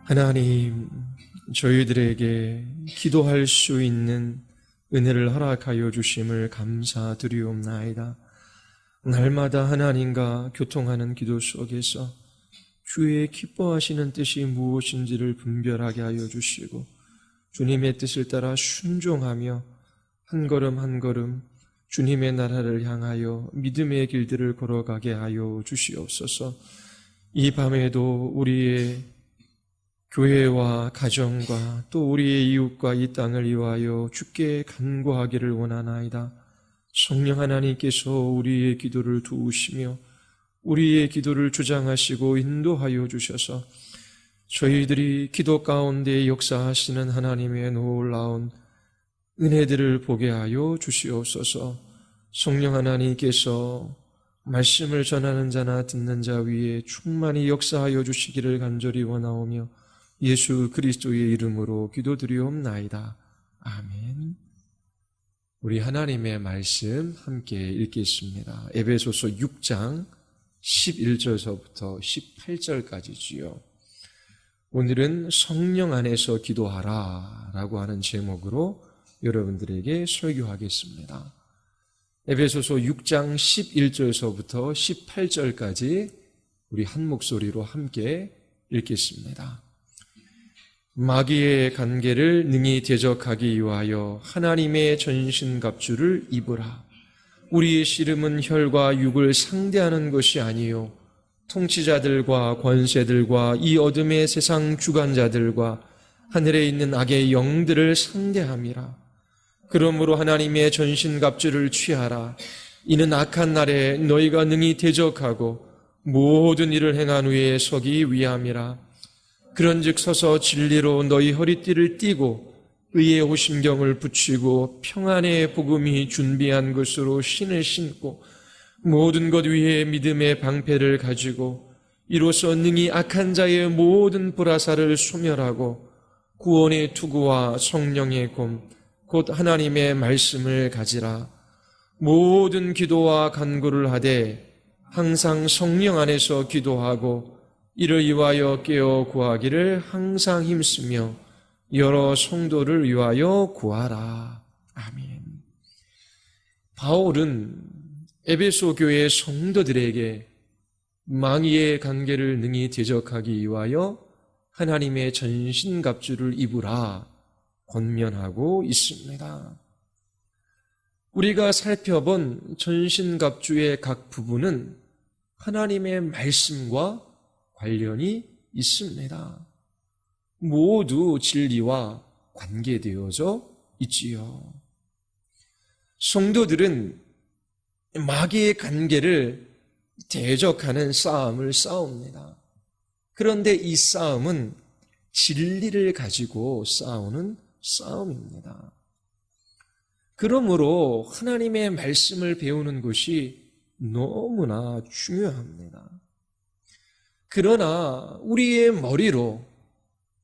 하나님, 저희들에게 기도할 수 있는 은혜를 허락하여 주심을 감사드리옵나이다. 날마다 하나님과 교통하는 기도 속에서 주의 기뻐하시는 뜻이 무엇인지를 분별하게 하여 주시고 주님의 뜻을 따라 순종하며 한 걸음 한 걸음 주님의 나라를 향하여 믿음의 길들을 걸어가게 하여 주시옵소서. 이 밤에도 우리의 교회와 가정과 또 우리의 이웃과 이 땅을 위하여 주께 간구하기를 원하나이다. 성령 하나님께서 우리의 기도를 도우시며 우리의 기도를 주장하시고 인도하여 주셔서 저희들이 기도 가운데 역사하시는 하나님의 놀라운 은혜들을 보게 하여 주시옵소서. 성령 하나님께서 말씀을 전하는 자나 듣는 자 위에 충만히 역사하여 주시기를 간절히 원하오며 예수 그리스도의 이름으로 기도드리옵나이다. 아멘. 우리 하나님의 말씀 함께 읽겠습니다. 에베소서 6장 11절서부터 18절까지지요. 오늘은 성령 안에서 기도하라 라고 하는 제목으로 여러분들에게 설교하겠습니다. 에베소서 6장 11절서부터 18절까지 우리 한 목소리로 함께 읽겠습니다. 마귀의 관계를 능히 대적하기 위하여 하나님의 전신갑주를 입으라. 우리의 씨름은 혈과 육을 상대하는 것이 아니요 통치자들과 권세들과 이 어둠의 세상 주관자들과 하늘에 있는 악의 영들을 상대함이라. 그러므로 하나님의 전신갑주를 취하라. 이는 악한 날에 너희가 능히 대적하고 모든 일을 행한 후에 서기 위함이라. 그런즉 서서 진리로 너희 허리띠를 띠고 의의 호심경을 붙이고 평안의 복음이 준비한 것으로 신을 신고 모든 것 위에 믿음의 방패를 가지고 이로써 능히 악한 자의 모든 불화살을 소멸하고 구원의 투구와 성령의 검 곧 하나님의 말씀을 가지라. 모든 기도와 간구를 하되 항상 성령 안에서 기도하고 이를 위하여 깨어 구하기를 항상 힘쓰며 여러 성도를 위하여 구하라. 아멘. 바울은 에베소 교회 성도들에게 마귀의 관계를 능히 대적하기 위하여 하나님의 전신갑주를 입으라 권면하고 있습니다. 우리가 살펴본 전신갑주의 각 부분은 하나님의 말씀과 관련이 있습니다. 모두 진리와 관계되어져 있지요. 성도들은 마귀의 관계를 대적하는 싸움을 싸웁니다. 그런데 이 싸움은 진리를 가지고 싸우는 싸움입니다. 그러므로 하나님의 말씀을 배우는 것이 너무나 중요합니다. 그러나 우리의 머리로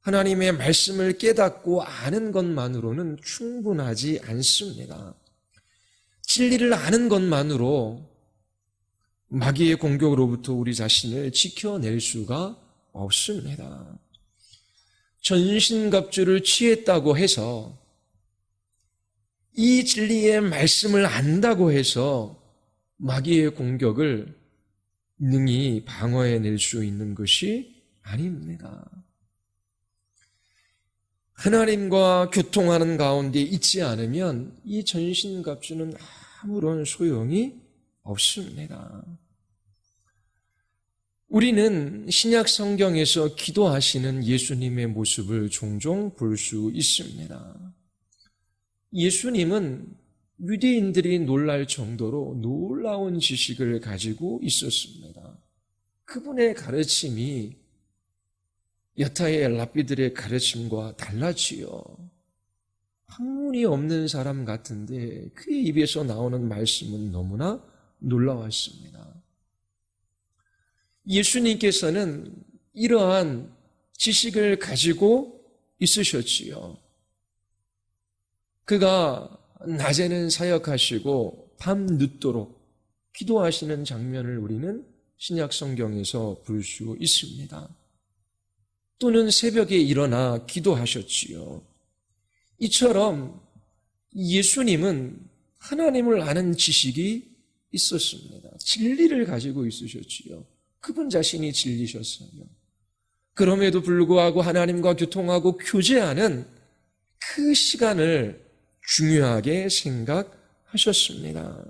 하나님의 말씀을 깨닫고 아는 것만으로는 충분하지 않습니다. 진리를 아는 것만으로 마귀의 공격으로부터 우리 자신을 지켜낼 수가 없습니다. 전신갑주를 취했다고 해서 이 진리의 말씀을 안다고 해서 마귀의 공격을 능히 방어해낼 수 있는 것이 아닙니다. 하나님과 교통하는 가운데 있지 않으면 이 전신갑주는 아무런 소용이 없습니다. 우리는 신약 성경에서 기도하시는 예수님의 모습을 종종 볼 수 있습니다. 예수님은 유대인들이 놀랄 정도로 놀라운 지식을 가지고 있었습니다. 그분의 가르침이 여타의 랍비들의 가르침과 달랐지요. 학문이 없는 사람 같은데 그의 입에서 나오는 말씀은 너무나 놀라웠습니다. 예수님께서는 이러한 지식을 가지고 있으셨지요. 그가 낮에는 사역하시고 밤 늦도록 기도하시는 장면을 우리는 신약 성경에서 볼 수 있습니다. 또는 새벽에 일어나 기도하셨지요. 이처럼 예수님은 하나님을 아는 지식이 있었습니다. 진리를 가지고 있으셨지요. 그분 자신이 진리셨어요. 그럼에도 불구하고 하나님과 교통하고 교제하는 그 시간을 중요하게 생각하셨습니다.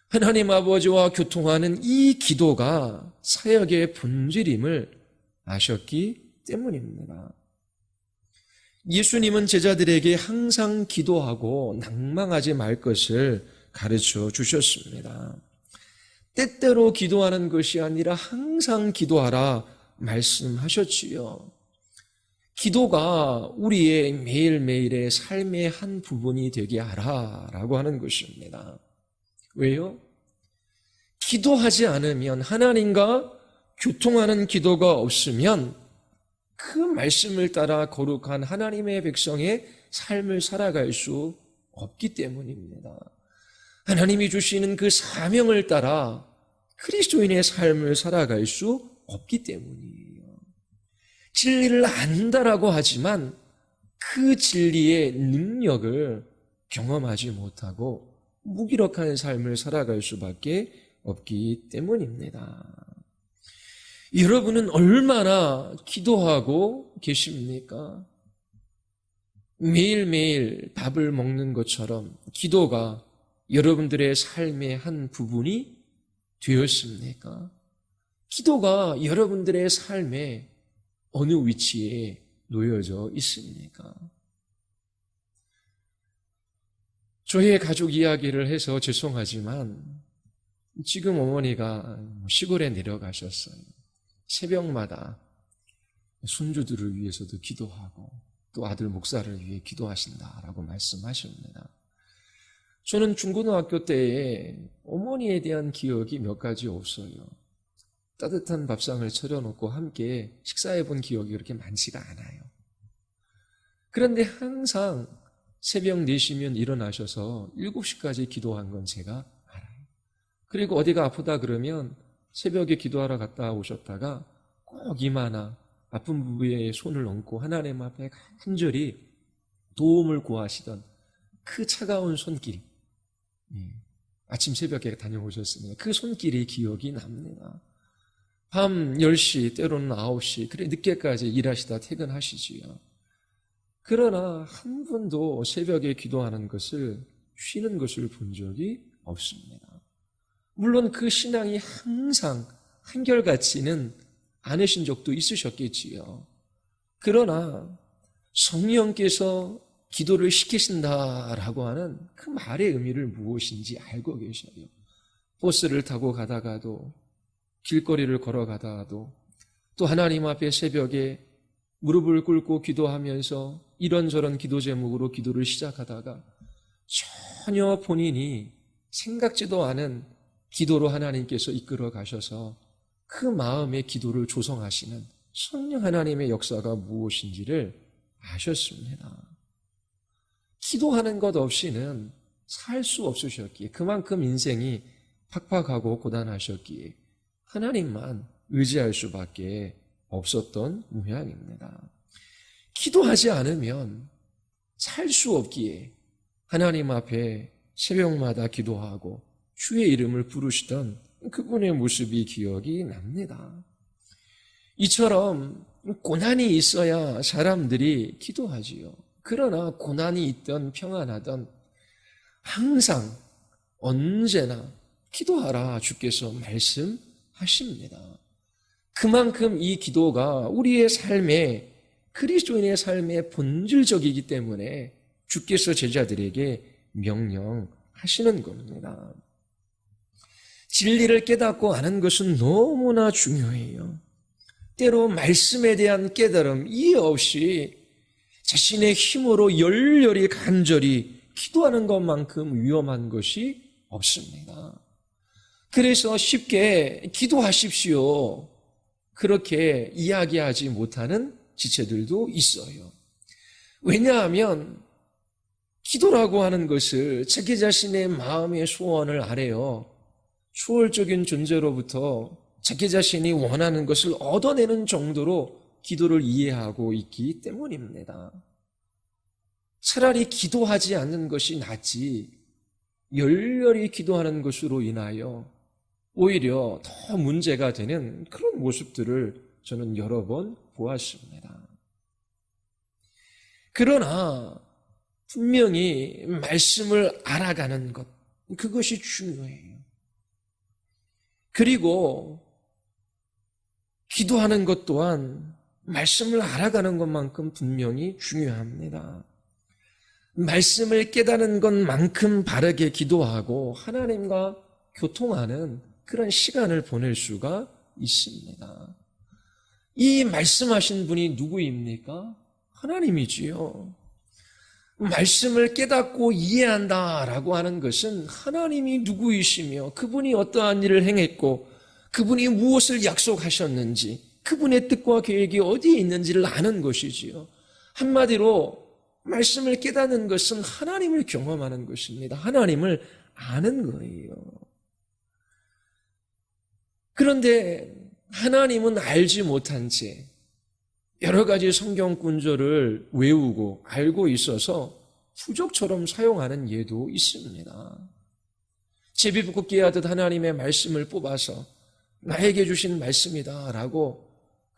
하나님 아버지와 교통하는 이 기도가 사역의 본질임을 아셨기 때문입니다. 예수님은 제자들에게 항상 기도하고 낭망하지 말 것을 가르쳐 주셨습니다. 때때로 기도하는 것이 아니라 항상 기도하라 말씀하셨지요. 기도가 우리의 매일매일의 삶의 한 부분이 되게 하라라고 하는 것입니다. 왜요? 기도하지 않으면, 하나님과 교통하는 기도가 없으면 그 말씀을 따라 거룩한 하나님의 백성의 삶을 살아갈 수 없기 때문입니다. 하나님이 주시는 그 사명을 따라 그리스도인의 삶을 살아갈 수 없기 때문이에요. 진리를 안다라고 하지만 그 진리의 능력을 경험하지 못하고 무기력한 삶을 살아갈 수밖에 없기 때문입니다. 여러분은 얼마나 기도하고 계십니까? 매일매일 밥을 먹는 것처럼 기도가 여러분들의 삶의 한 부분이 되었습니까? 기도가 여러분들의 삶에 어느 위치에 놓여져 있습니까? 저의 가족 이야기를 해서 죄송하지만 지금 어머니가 시골에 내려가셨어요. 새벽마다 손주들을 위해서도 기도하고 또 아들 목사를 위해 기도하신다라고 말씀하십니다. 저는 중고등학교 때에 어머니에 대한 기억이 몇 가지 없어요. 따뜻한 밥상을 차려놓고 함께 식사해 본 기억이 그렇게 많지가 않아요. 그런데 항상 새벽 4시면 일어나셔서 7시까지 기도한 건 제가 알아요. 그리고 어디가 아프다 그러면 새벽에 기도하러 갔다 오셨다가 꼭 이마나 아픈 부부의 손을 얹고 하나님 앞에 간절히 도움을 구하시던 그 차가운 손길, 아침 새벽에 다녀오셨습니다. 그 손길이 기억이 납니다. 밤 10시, 때로는 9시, 그래 늦게까지 일하시다 퇴근하시지요. 그러나 한 번도 새벽에 기도하는 것을, 쉬는 것을 본 적이 없습니다. 물론 그 신앙이 항상 한결같지는 않으신 적도 있으셨겠지요. 그러나 성령께서 기도를 시키신다라고 하는 그 말의 의미를 무엇인지 알고 계셔요. 버스를 타고 가다가도, 길거리를 걸어가다가도, 또 하나님 앞에 새벽에 무릎을 꿇고 기도하면서 이런저런 기도 제목으로 기도를 시작하다가 전혀 본인이 생각지도 않은 기도로 하나님께서 이끌어 가셔서 그 마음의 기도를 조성하시는 성령 하나님의 역사가 무엇인지를 아셨습니다. 기도하는 것 없이는 살 수 없으셨기에, 그만큼 인생이 팍팍하고 고단하셨기에 하나님만 의지할 수밖에 없었던 모양입니다. 기도하지 않으면 살 수 없기에 하나님 앞에 새벽마다 기도하고 주의 이름을 부르시던 그분의 모습이 기억이 납니다. 이처럼 고난이 있어야 사람들이 기도하지요. 그러나 고난이 있던 평안하던 항상 언제나 기도하라 주께서 말씀하십니다. 그만큼 이 기도가 우리의 삶에, 그리스도인의 삶의 본질적이기 때문에 주께서 제자들에게 명령하시는 겁니다. 진리를 깨닫고 아는 것은 너무나 중요해요. 때로 말씀에 대한 깨달음, 이해 없이 자신의 힘으로 열렬히 간절히 기도하는 것만큼 위험한 것이 없습니다. 그래서 쉽게 기도하십시오, 그렇게 이야기하지 못하는 지체들도 있어요. 왜냐하면 기도라고 하는 것을 자기 자신의 마음의 소원을 아래요, 초월적인 존재로부터 자기 자신이 원하는 것을 얻어내는 정도로 기도를 이해하고 있기 때문입니다. 차라리 기도하지 않는 것이 낫지 열렬히 기도하는 것으로 인하여 오히려 더 문제가 되는 그런 모습들을 저는 여러 번 보았습니다. 그러나 분명히 말씀을 알아가는 것, 그것이 중요해요. 그리고 기도하는 것 또한 말씀을 알아가는 것만큼 분명히 중요합니다. 말씀을 깨닫는 것만큼 바르게 기도하고 하나님과 교통하는 그런 시간을 보낼 수가 있습니다. 이 말씀하신 분이 누구입니까? 하나님이지요. 말씀을 깨닫고 이해한다라고 하는 것은 하나님이 누구이시며 그분이 어떠한 일을 행했고 그분이 무엇을 약속하셨는지 그분의 뜻과 계획이 어디에 있는지를 아는 것이지요. 한마디로 말씀을 깨닫는 것은 하나님을 경험하는 것입니다. 하나님을 아는 거예요. 그런데 하나님은 알지 못한 채 여러 가지 성경 구절을 외우고 알고 있어서 부적처럼 사용하는 예도 있습니다. 제비뽑기 하듯 하나님의 말씀을 뽑아서 나에게 주신 말씀이다라고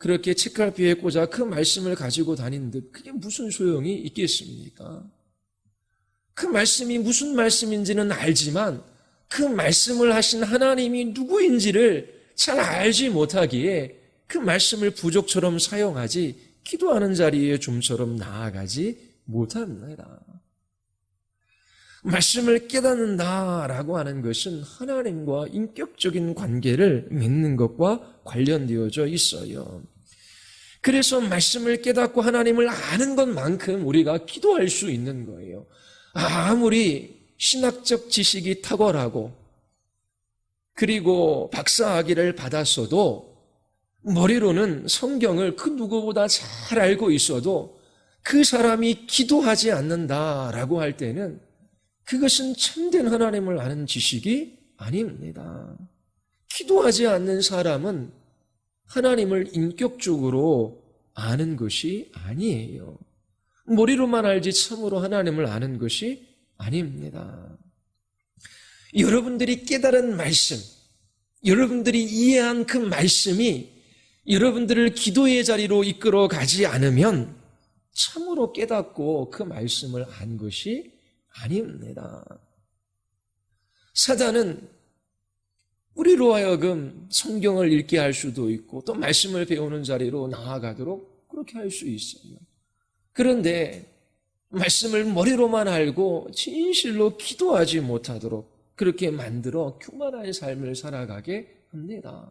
그렇게 책갈피에 꽂아 그 말씀을 가지고 다닌 듯 그게 무슨 소용이 있겠습니까? 그 말씀이 무슨 말씀인지는 알지만 그 말씀을 하신 하나님이 누구인지를 잘 알지 못하기에 그 말씀을 부족처럼 사용하지 기도하는 자리에 좀처럼 나아가지 못합니다. 말씀을 깨닫는다라고 하는 것은 하나님과 인격적인 관계를 맺는 것과 관련되어져 있어요. 그래서 말씀을 깨닫고 하나님을 아는 것만큼 우리가 기도할 수 있는 거예요. 아무리 신학적 지식이 탁월하고 그리고 박사학위를 받았어도 머리로는 성경을 그 누구보다 잘 알고 있어도 그 사람이 기도하지 않는다라고 할 때는 그것은 참된 하나님을 아는 지식이 아닙니다. 기도하지 않는 사람은 하나님을 인격적으로 아는 것이 아니에요. 머리로만 알지 참으로 하나님을 아는 것이 아닙니다. 여러분들이 깨달은 말씀, 여러분들이 이해한 그 말씀이 여러분들을 기도의 자리로 이끌어 가지 않으면 참으로 깨닫고 그 말씀을 안 것이 아닙니다. 사단은 우리로 하여금 성경을 읽게 할 수도 있고 또 말씀을 배우는 자리로 나아가도록 그렇게 할 수 있어요. 그런데 말씀을 머리로만 알고 진실로 기도하지 못하도록 그렇게 만들어 교만한 삶을 살아가게 합니다.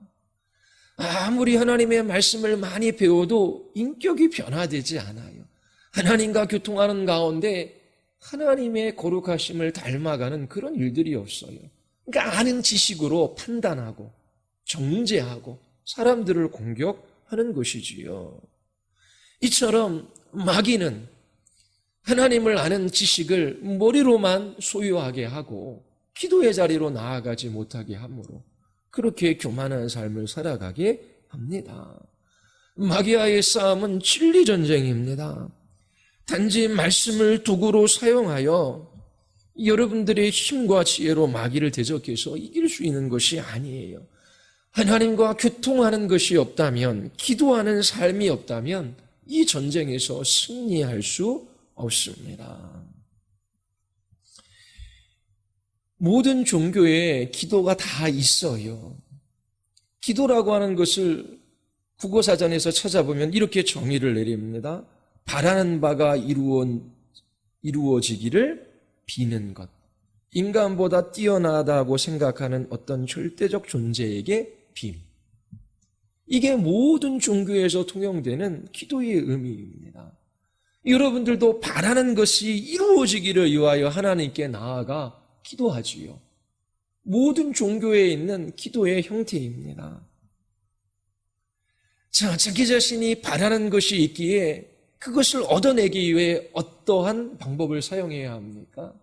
아무리 하나님의 말씀을 많이 배워도 인격이 변화되지 않아요. 하나님과 교통하는 가운데 하나님의 거룩하심을 닮아가는 그런 일들이 없어요. 그러니까 아는 지식으로 판단하고 정죄하고 사람들을 공격하는 것이지요. 이처럼 마귀는 하나님을 아는 지식을 머리로만 소유하게 하고 기도의 자리로 나아가지 못하게 하므로 그렇게 교만한 삶을 살아가게 합니다. 마귀와의 싸움은 진리전쟁입니다. 단지 말씀을 도구로 사용하여 여러분들의 힘과 지혜로 마귀를 대적해서 이길 수 있는 것이 아니에요. 하나님과 교통하는 것이 없다면, 기도하는 삶이 없다면 이 전쟁에서 승리할 수 없습니다. 모든 종교에 기도가 다 있어요. 기도라고 하는 것을 국어사전에서 찾아보면 이렇게 정의를 내립니다. 바라는 바가 이루어지기를 비는 것. 인간보다 뛰어나다고 생각하는 어떤 절대적 존재에게 빔. 이게 모든 종교에서 통용되는 기도의 의미입니다. 여러분들도 바라는 것이 이루어지기를 위하여 하나님께 나아가 기도하지요. 모든 종교에 있는 기도의 형태입니다. 자, 자기 자신이 바라는 것이 있기에 그것을 얻어내기 위해 어떠한 방법을 사용해야 합니까?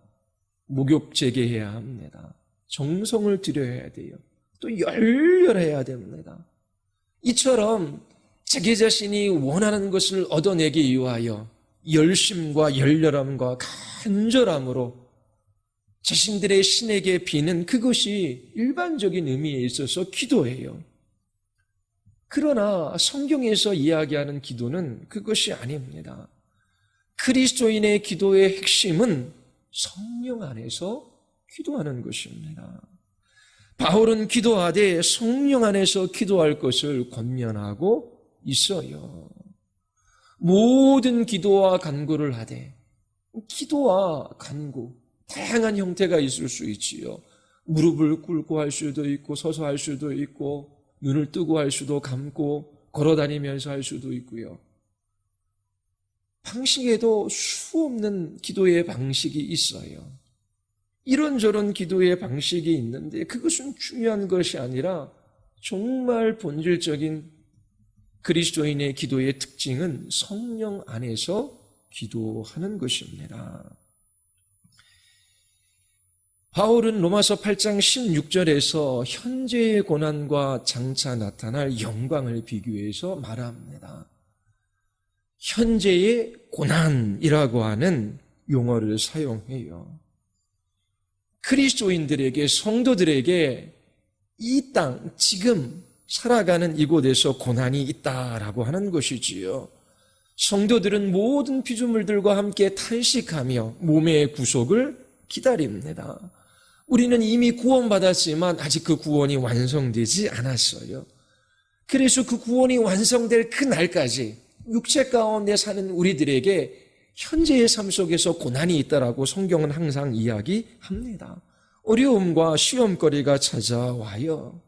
목욕 재개해야 합니다. 정성을 들여야 돼요. 또 열렬해야 됩니다. 이처럼 자기 자신이 원하는 것을 얻어내기 위하여 열심과 열렬함과 간절함으로 자신들의 신에게 비는 그것이 일반적인 의미에 있어서 기도예요. 그러나 성경에서 이야기하는 기도는 그것이 아닙니다. 그리스도인의 기도의 핵심은 성령 안에서 기도하는 것입니다. 바울은 기도하되 성령 안에서 기도할 것을 권면하고 있어요. 모든 기도와 간구를 하되, 기도와 간구 다양한 형태가 있을 수 있지요. 무릎을 꿇고 할 수도 있고, 서서 할 수도 있고, 눈을 뜨고 할 수도, 감고 걸어다니면서 할 수도 있고요. 방식에도 수없는 기도의 방식이 있어요. 이런저런 기도의 방식이 있는데 그것은 중요한 것이 아니라 정말 본질적인 그리스도인의 기도의 특징은 성령 안에서 기도하는 것입니다. 바울은 로마서 8장 16절에서 현재의 고난과 장차 나타날 영광을 비교해서 말합니다. 현재의 고난이라고 하는 용어를 사용해요. 그리스도인들에게, 성도들에게 이 땅, 지금 살아가는 이곳에서 고난이 있다라고 하는 것이지요. 성도들은 모든 피조물들과 함께 탄식하며 몸의 구속을 기다립니다. 우리는 이미 구원받았지만 아직 그 구원이 완성되지 않았어요. 그래서 그 구원이 완성될 그 날까지 육체 가운데 사는 우리들에게 현재의 삶 속에서 고난이 있다라고 성경은 항상 이야기합니다. 어려움과 시험거리가 찾아와요.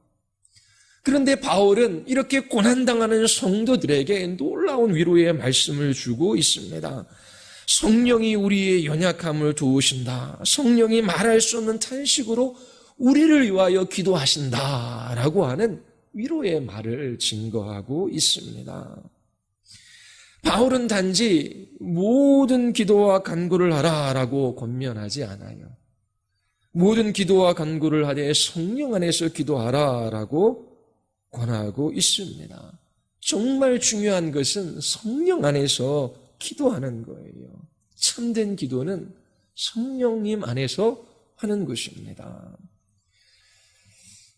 그런데 바울은 이렇게 고난당하는 성도들에게 놀라운 위로의 말씀을 주고 있습니다. 성령이 우리의 연약함을 도우신다. 성령이 말할 수 없는 탄식으로 우리를 위하여 기도하신다라고 하는 위로의 말을 증거하고 있습니다. 바울은 단지 모든 기도와 간구를 하라라고 권면하지 않아요. 모든 기도와 간구를 하되 성령 안에서 기도하라라고 권하고 있습니다. 정말 중요한 것은 성령 안에서 기도하는 거예요. 참된 기도는 성령님 안에서 하는 것입니다.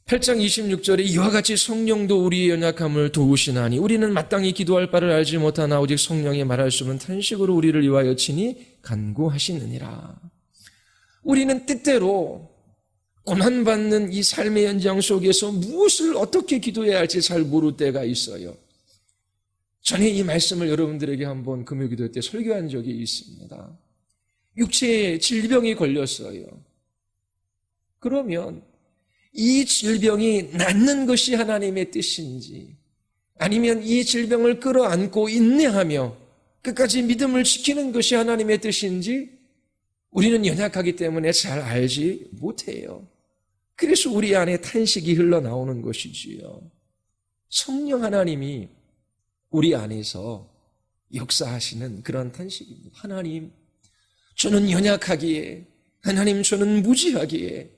8장 26절에 이와 같이 성령도 우리의 연약함을 도우시나니 우리는 마땅히 기도할 바를 알지 못하나 오직 성령이 말할 수 없는 탄식으로 우리를 위하여 친히 간구하시느니라. 우리는 때때로 고난받는 이 삶의 현장 속에서 무엇을 어떻게 기도해야 할지 잘 모를 때가 있어요. 전에 이 말씀을 여러분들에게 한번 금요기도 때 설교한 적이 있습니다. 육체에 질병이 걸렸어요. 그러면 이 질병이 낫는 것이 하나님의 뜻인지, 아니면 이 질병을 끌어안고 인내하며 끝까지 믿음을 지키는 것이 하나님의 뜻인지 우리는 연약하기 때문에 잘 알지 못해요. 그래서 우리 안에 탄식이 흘러나오는 것이지요. 성령 하나님이 우리 안에서 역사하시는 그런 탄식입니다. 하나님, 저는 연약하기에, 하나님, 저는 무지하기에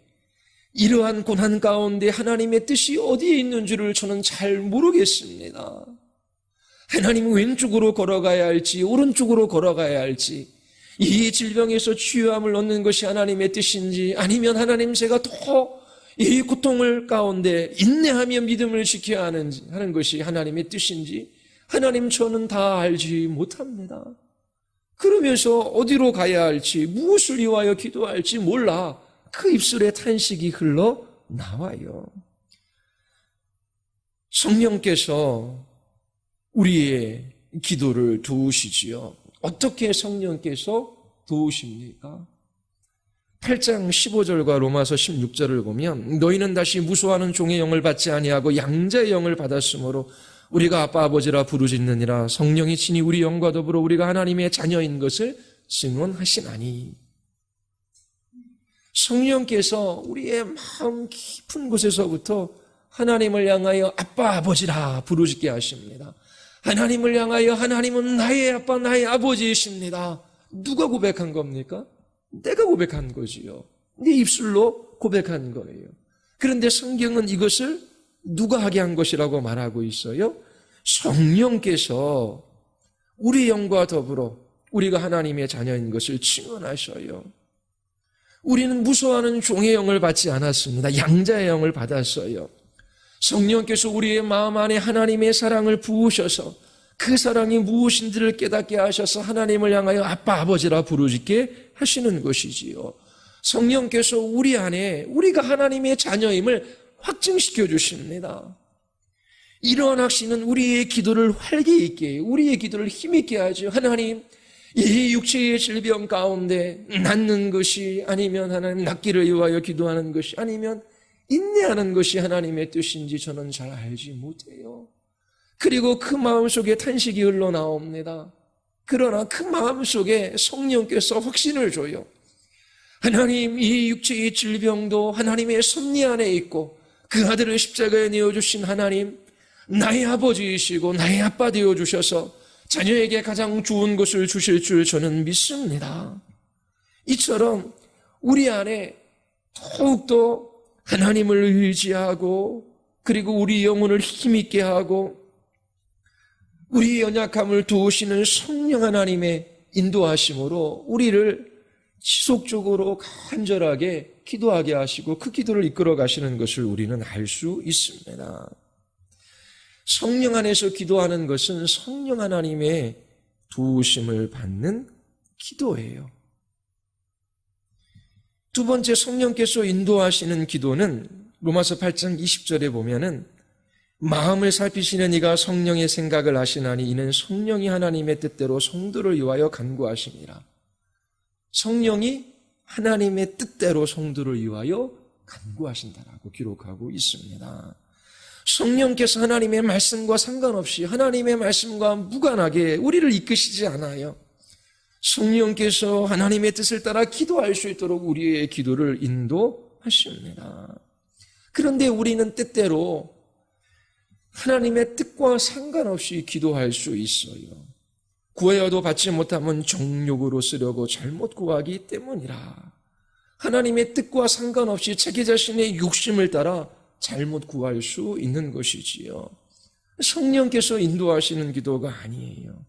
이러한 고난 가운데 하나님의 뜻이 어디에 있는 줄을 저는 잘 모르겠습니다. 하나님, 왼쪽으로 걸어가야 할지 오른쪽으로 걸어가야 할지, 이 질병에서 치유함을 얻는 것이 하나님의 뜻인지, 아니면 하나님, 제가 더 이 고통을 가운데 인내하며 믿음을 지켜야 하는 것이 하나님의 뜻인지 하나님, 저는 다 알지 못합니다. 그러면서 어디로 가야 할지, 무엇을 위하여 기도할지 몰라 그 입술에 탄식이 흘러나와요. 성령께서 우리의 기도를 도우시지요. 어떻게 성령께서 도우십니까? 8장 15절과 로마서 16절을 보면 너희는 다시 무수하는 종의 영을 받지 아니하고 양자의 영을 받았으므로 우리가 아빠 아버지라 부르짖느니라. 성령이 친히 우리 영과 더불어 우리가 하나님의 자녀인 것을 증언하시나니. 성령께서 우리의 마음 깊은 곳에서부터 하나님을 향하여 아빠 아버지라 부르짖게 하십니다. 하나님을 향하여 하나님은 나의 아빠 나의 아버지이십니다. 누가 고백한 겁니까? 내가 고백한 거지요. 네 입술로 고백한 거예요. 그런데 성경은 이것을 누가 하게 한 것이라고 말하고 있어요? 성령께서 우리 영과 더불어 우리가 하나님의 자녀인 것을 증언하셔요. 우리는 무서워하는 종의 영을 받지 않았습니다. 양자의 영을 받았어요. 성령께서 우리의 마음 안에 하나님의 사랑을 부으셔서 그 사랑이 무엇인지를 깨닫게 하셔서 하나님을 향하여 아빠, 아버지라 부르짖게 하시는 것이지요. 성령께서 우리 안에 우리가 하나님의 자녀임을 확증시켜 주십니다. 이러한 확신은 우리의 기도를 활기 있게, 우리의 기도를 힘있게 하죠. 하나님, 이 육체의 질병 가운데 낫는 것이 아니면 하나님 낫기를 위하여 기도하는 것이 아니면 인내하는 것이 하나님의 뜻인지 저는 잘 알지 못해요. 그리고 그 마음속에 탄식이 흘러나옵니다. 그러나 그 마음속에 성령께서 확신을 줘요. 하나님, 이 육체의 질병도 하나님의 섭리 안에 있고 그 아들을 십자가에 내어주신 하나님, 나의 아버지이시고 나의 아빠 되어주셔서 자녀에게 가장 좋은 것을 주실 줄 저는 믿습니다. 이처럼 우리 안에 더욱더 하나님을 의지하고 그리고 우리 영혼을 힘있게 하고 우리의 연약함을 도우시는 성령 하나님의 인도하심으로 우리를 지속적으로 간절하게 기도하게 하시고 그 기도를 이끌어 가시는 것을 우리는 알 수 있습니다. 성령 안에서 기도하는 것은 성령 하나님의 도우심을 받는 기도예요. 두 번째, 성령께서 인도하시는 기도는 로마서 8장 20절에 보면은 마음을 살피시는 이가 성령의 생각을 하시나니 이는 성령이 하나님의 뜻대로 성도를 위하여 간구하심이라. 성령이 하나님의 뜻대로 성도를 위하여 간구하신다라고 기록하고 있습니다. 성령께서 하나님의 말씀과 상관없이 하나님의 말씀과 무관하게 우리를 이끄시지 않아요. 성령께서 하나님의 뜻을 따라 기도할 수 있도록 우리의 기도를 인도하십니다. 그런데 우리는 때때로 하나님의 뜻과 상관없이 기도할 수 있어요. 구하여도 받지 못하면 정욕으로 쓰려고 잘못 구하기 때문이라. 하나님의 뜻과 상관없이 자기 자신의 욕심을 따라 잘못 구할 수 있는 것이지요. 성령께서 인도하시는 기도가 아니에요.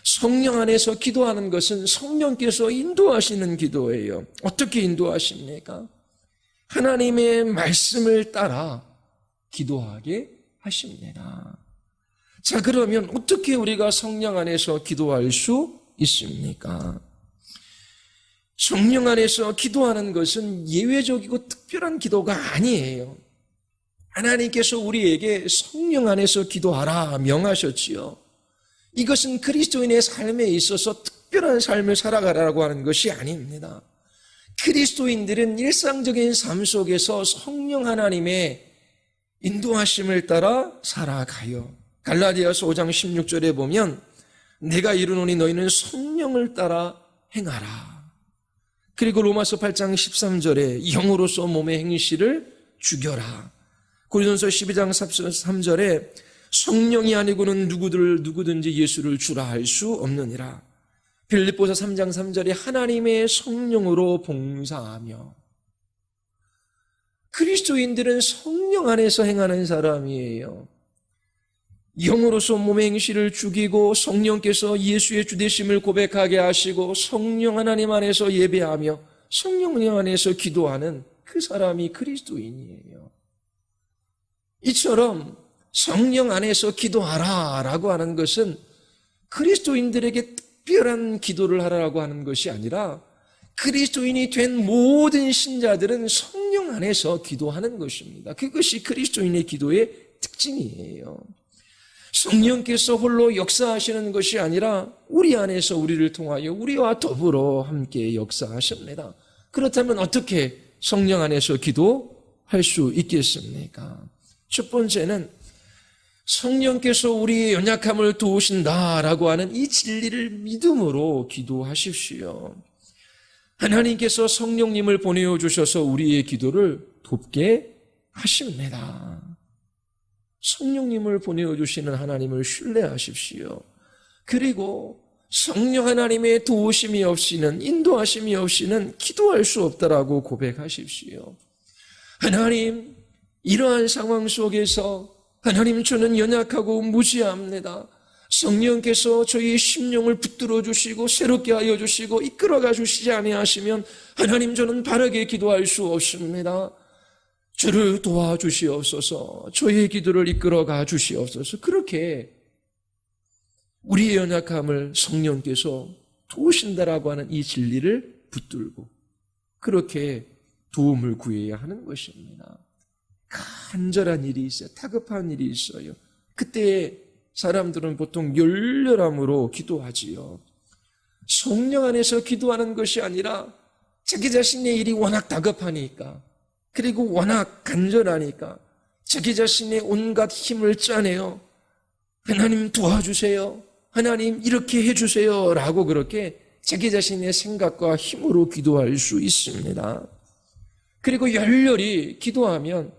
성령 안에서 기도하는 것은 성령께서 인도하시는 기도예요. 어떻게 인도하십니까? 하나님의 말씀을 따라 기도하게 하십니다. 자, 그러면 어떻게 우리가 성령 안에서 기도할 수 있습니까? 성령 안에서 기도하는 것은 예외적이고 특별한 기도가 아니에요. 하나님께서 우리에게 성령 안에서 기도하라 명하셨지요. 이것은 그리스도인의 삶에 있어서 특별한 삶을 살아가라고 하는 것이 아닙니다. 그리스도인들은 일상적인 삶 속에서 성령 하나님의 인도하심을 따라 살아가요. 갈라디아서 5장 16절에 보면 내가 이르노니 너희는 성령을 따라 행하라. 그리고 로마서 8장 13절에 영으로서 몸의 행실을 죽여라. 고린도서 12장 3절에 성령이 아니고는 누구든지 예수를 주라 할 수 없느니라. 빌립보서 3장 3절에 하나님의 성령으로 봉사하며. 그리스도인들은 성령 안에서 행하는 사람이에요. 영으로서 몸의 행실을 죽이고 성령께서 예수의 주되심을 고백하게 하시고 성령 하나님 안에서 예배하며 성령 안에서 기도하는 그 사람이 그리스도인이에요. 이처럼 성령 안에서 기도하라라고 하는 것은 그리스도인들에게 특별한 기도를 하라고 하는 것이 아니라 그리스도인이 된 모든 신자들은 성령 안에서 기도하는 것입니다. 그것이 그리스도인의 기도의 특징이에요. 성령께서 홀로 역사하시는 것이 아니라 우리 안에서 우리를 통하여 우리와 더불어 함께 역사하십니다. 그렇다면 어떻게 성령 안에서 기도할 수 있겠습니까? 첫 번째는 성령께서 우리의 연약함을 도우신다라고 하는 이 진리를 믿음으로 기도하십시오. 하나님께서 성령님을 보내어 주셔서 우리의 기도를 돕게 하십니다. 성령님을 보내어 주시는 하나님을 신뢰하십시오. 그리고 성령 하나님의 도우심이 없이는, 인도하심이 없이는 기도할 수 없다라고 고백하십시오. 하나님, 이러한 상황 속에서 하나님, 저는 연약하고 무지합니다. 성령께서 저희의 심령을 붙들어 주시고 새롭게 하여 주시고 이끌어가 주시지 아니하시면 하나님, 저는 바르게 기도할 수 없습니다. 저를 도와주시옵소서. 저희의 기도를 이끌어가 주시옵소서. 그렇게 우리의 연약함을 성령께서 도우신다라고 하는 이 진리를 붙들고 그렇게 도움을 구해야 하는 것입니다. 간절한 일이 있어요. 다급한 일이 있어요. 그때 사람들은 보통 열렬함으로 기도하지요. 성령 안에서 기도하는 것이 아니라 자기 자신의 일이 워낙 다급하니까, 그리고 워낙 간절하니까 자기 자신의 온갖 힘을 짜내요. 하나님 도와주세요. 하나님 이렇게 해주세요. 라고 그렇게 자기 자신의 생각과 힘으로 기도할 수 있습니다. 그리고 열렬히 기도하면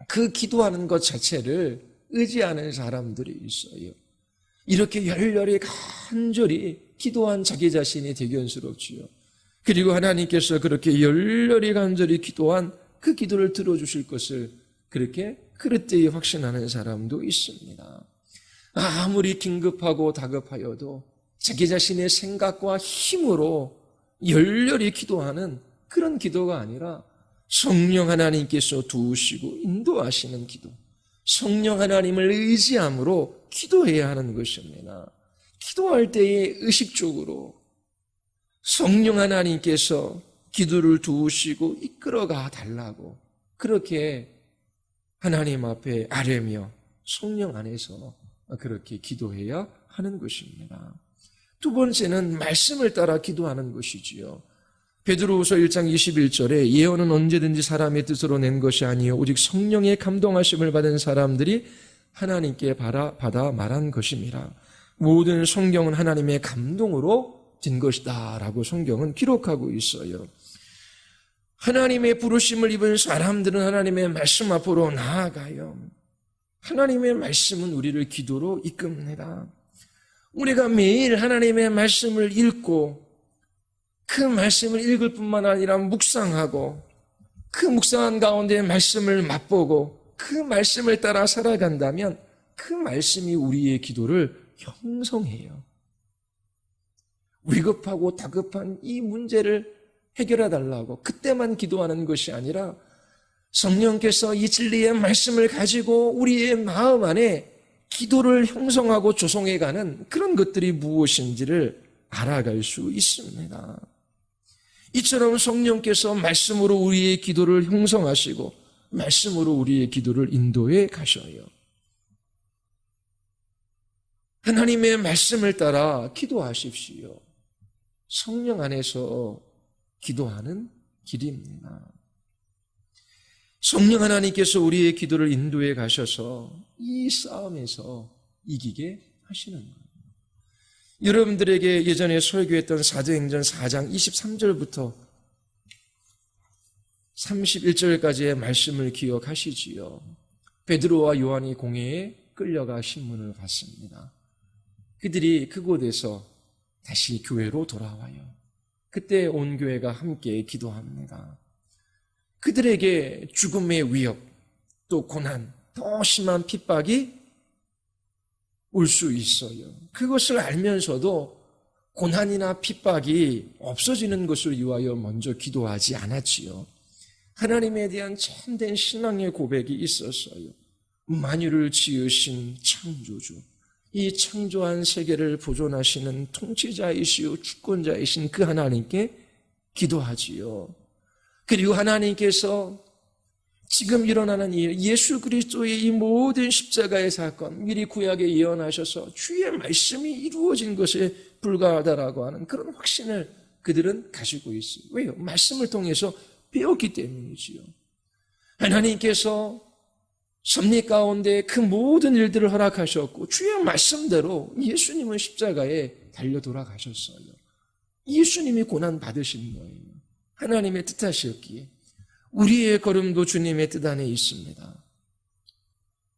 그 기도하는 것 자체를 의지하는 사람들이 있어요. 이렇게 열렬히 간절히 기도한 자기 자신이 대견스럽지요. 그리고 하나님께서 그렇게 열렬히 간절히 기도한 그 기도를 들어주실 것을 그렇게 그릇되이 확신하는 사람도 있습니다. 아무리 긴급하고 다급하여도 자기 자신의 생각과 힘으로 열렬히 기도하는 그런 기도가 아니라 성령 하나님께서 도우시고 인도하시는 기도, 성령 하나님을 의지함으로 기도해야 하는 것입니다. 기도할 때에 의식적으로 성령 하나님께서 기도를 도우시고 이끌어가 달라고 그렇게 하나님 앞에 아뢰며 성령 안에서 그렇게 기도해야 하는 것입니다. 두 번째는 말씀을 따라 기도하는 것이지요. 베드로후서 1장 21절에 예언은 언제든지 사람의 뜻으로 낸 것이 아니요 오직 성령의 감동하심을 받은 사람들이 하나님께 받아 말한 것임이라. 모든 성경은 하나님의 감동으로 된 것이다 라고 성경은 기록하고 있어요. 하나님의 부르심을 입은 사람들은 하나님의 말씀 앞으로 나아가요. 하나님의 말씀은 우리를 기도로 이끕니다. 우리가 매일 하나님의 말씀을 읽고 그 말씀을 읽을 뿐만 아니라 묵상하고 그 묵상한 가운데 말씀을 맛보고 그 말씀을 따라 살아간다면 그 말씀이 우리의 기도를 형성해요. 위급하고 다급한 이 문제를 해결해 달라고 그때만 기도하는 것이 아니라 성령께서 이 진리의 말씀을 가지고 우리의 마음 안에 기도를 형성하고 조성해가는 그런 것들이 무엇인지를 알아갈 수 있습니다. 이처럼 성령께서 말씀으로 우리의 기도를 형성하시고 말씀으로 우리의 기도를 인도해 가셔요. 하나님의 말씀을 따라 기도하십시오. 성령 안에서 기도하는 길입니다. 성령 하나님께서 우리의 기도를 인도해 가셔서 이 싸움에서 이기게 하시는 거예요. 여러분들에게 예전에 설교했던 사도행전 4장 23절부터 31절까지의 말씀을 기억하시지요. 베드로와 요한이 공회에 끌려가 신문을 받습니다. 그들이 그곳에서 다시 교회로 돌아와요. 그때 온 교회가 함께 기도합니다. 그들에게 죽음의 위협, 또 고난, 더 심한 핍박이 올 수 있어요. 그것을 알면서도 고난이나 핍박이 없어지는 것을 위하여 먼저 기도하지 않았지요. 하나님에 대한 참된 신앙의 고백이 있었어요. 만유를 지으신 창조주, 이 창조한 세계를 보존하시는 통치자이시오 주권자이신 그 하나님께 기도하지요. 그리고 하나님께서 지금 일어나는 일, 예수 그리스도의 이 모든 십자가의 사건, 미리 구약에 예언하셔서 주의 말씀이 이루어진 것에 불과하다라고 하는 그런 확신을 그들은 가지고 있어요. 왜요? 말씀을 통해서 배웠기 때문이지요. 하나님께서 섭리 가운데 그 모든 일들을 허락하셨고 주의 말씀대로 예수님은 십자가에 달려 돌아가셨어요. 예수님이 고난 받으신 거예요. 하나님의 뜻하셨기에 우리의 걸음도 주님의 뜻 안에 있습니다.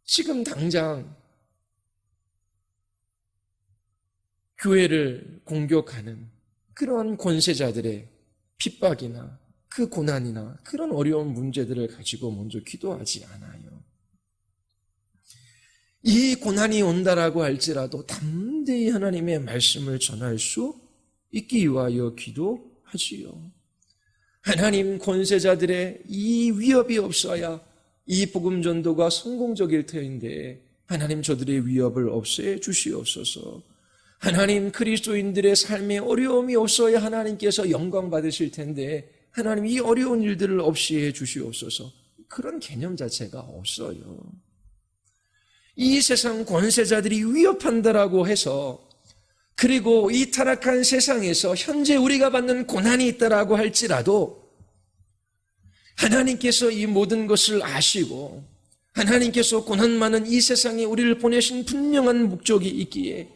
지금 당장 교회를 공격하는 그런 권세자들의 핍박이나 그 고난이나 그런 어려운 문제들을 가지고 먼저 기도하지 않아요. 이 고난이 온다라고 할지라도 담대히 하나님의 말씀을 전할 수 있기 위하여 기도하지요. 하나님, 권세자들의 이 위협이 없어야 이 복음 전도가 성공적일 터인데 하나님, 저들의 위협을 없애 주시옵소서. 하나님, 그리스도인들의 삶에 어려움이 없어야 하나님께서 영광 받으실 텐데 하나님, 이 어려운 일들을 없이 해 주시옵소서. 그런 개념 자체가 없어요. 이 세상 권세자들이 위협한다라고 해서, 그리고 이 타락한 세상에서 현재 우리가 받는 고난이 있다라고 할지라도 하나님께서 이 모든 것을 아시고 하나님께서 고난 많은 이 세상에 우리를 보내신 분명한 목적이 있기에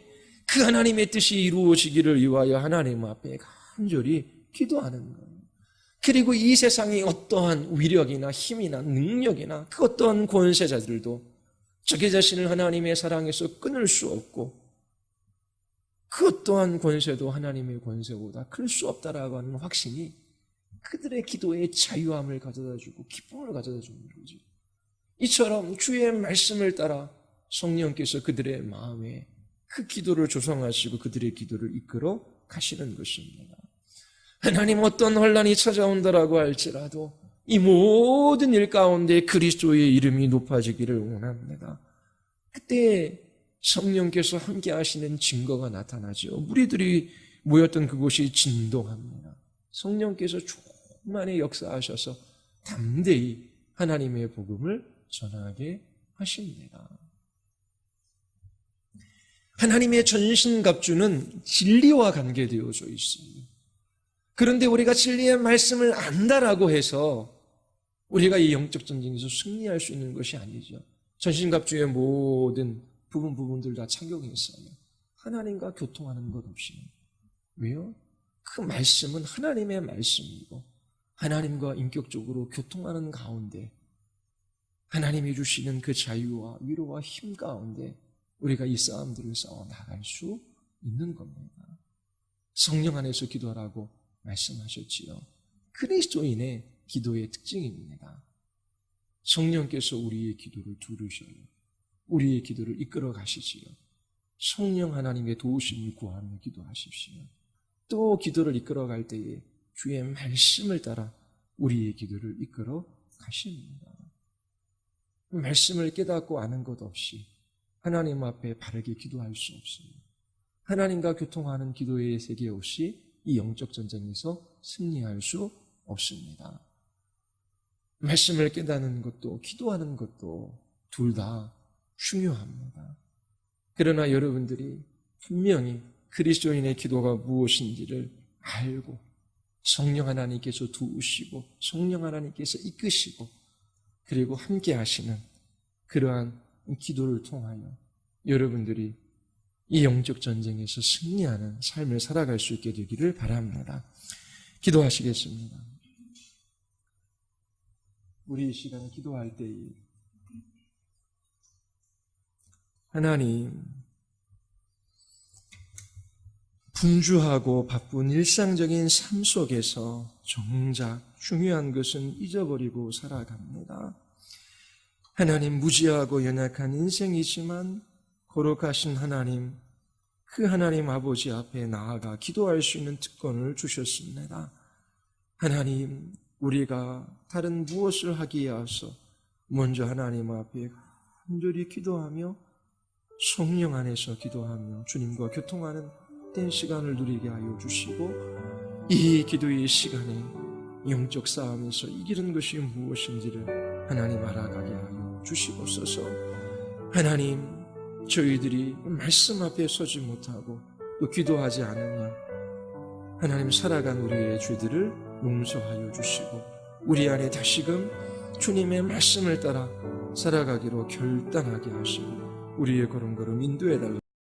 그 하나님의 뜻이 이루어지기를 위하여 하나님 앞에 간절히 기도하는 거예요. 그리고 이 세상에 어떠한 위력이나 힘이나 능력이나 그 어떠한 권세자들도 자기 자신을 하나님의 사랑에서 끊을 수 없고 그 어떠한 권세도 하나님의 권세보다 클 수 없다라고 하는 확신이 그들의 기도에 자유함을 가져다주고 기쁨을 가져다주는 거지. 이처럼 주의 말씀을 따라 성령께서 그들의 마음에 그 기도를 조성하시고 그들의 기도를 이끌어 가시는 것입니다. 하나님, 어떤 혼란이 찾아온다라고 할지라도 이 모든 일 가운데 그리스도의 이름이 높아지기를 원합니다. 그때 성령께서 함께 하시는 증거가 나타나죠. 무리들이 모였던 그곳이 진동합니다. 성령께서 충만히 역사하셔서 담대히 하나님의 복음을 전하게 하십니다. 하나님의 전신갑주는 진리와 관계되어져 있어요. 그런데 우리가 진리의 말씀을 안다라고 해서 우리가 이 영적 전쟁에서 승리할 수 있는 것이 아니죠. 전신갑주의 모든 부분들 다 착용했어요. 하나님과 교통하는 것 없이. 왜요? 그 말씀은 하나님의 말씀이고 하나님과 인격적으로 교통하는 가운데 하나님이 주시는 그 자유와 위로와 힘 가운데 우리가 이 싸움들을 싸워 나갈 수 있는 겁니다. 성령 안에서 기도하라고 말씀하셨지요. 그리스도인의 기도의 특징입니다. 성령께서 우리의 기도를 들으셔요. 우리의 기도를 이끌어 가시지요. 성령 하나님의 도우심을 구하며 기도하십시오. 또 기도를 이끌어 갈 때에 주의 말씀을 따라 우리의 기도를 이끌어 가십니다. 말씀을 깨닫고 아는 것 없이 하나님 앞에 바르게 기도할 수 없어요. 하나님과 교통하는 기도의 세계 없이 이 영적 전쟁에서 승리할 수 없습니다. 말씀을 깨닫는 것도 기도하는 것도 둘 다 중요합니다. 그러나 여러분들이 분명히 그리스도인의 기도가 무엇인지를 알고 성령 하나님께서 도우시고 성령 하나님께서 이끄시고 그리고 함께 하시는 그러한 기도를 통하여 여러분들이 이 영적 전쟁에서 승리하는 삶을 살아갈 수 있게 되기를 바랍니다. 기도하시겠습니다. 우리 이 시간에 기도할 때에 하나님, 분주하고 바쁜 일상적인 삶 속에서 정작 중요한 것은 잊어버리고 살아갑니다. 하나님, 무지하고 연약한 인생이지만 거룩하신 하나님, 그 하나님 아버지 앞에 나아가 기도할 수 있는 특권을 주셨습니다. 하나님, 우리가 다른 무엇을 하기에 앞서 먼저 하나님 앞에 간절히 기도하며 성령 안에서 기도하며 주님과 교통하는 된 시간을 누리게 하여 주시고 이 기도의 시간에 영적 싸움에서 이기는 것이 무엇인지를 하나님 알아가게 하여 주시옵소서. 하나님, 저희들이 말씀 앞에 서지 못하고 또 기도하지 않으며 하나님 살아간 우리의 죄들을 용서하여 주시고 우리 안에 다시금 주님의 말씀을 따라 살아가기로 결단하게 하시고 우리의 걸음걸음 인도해달라.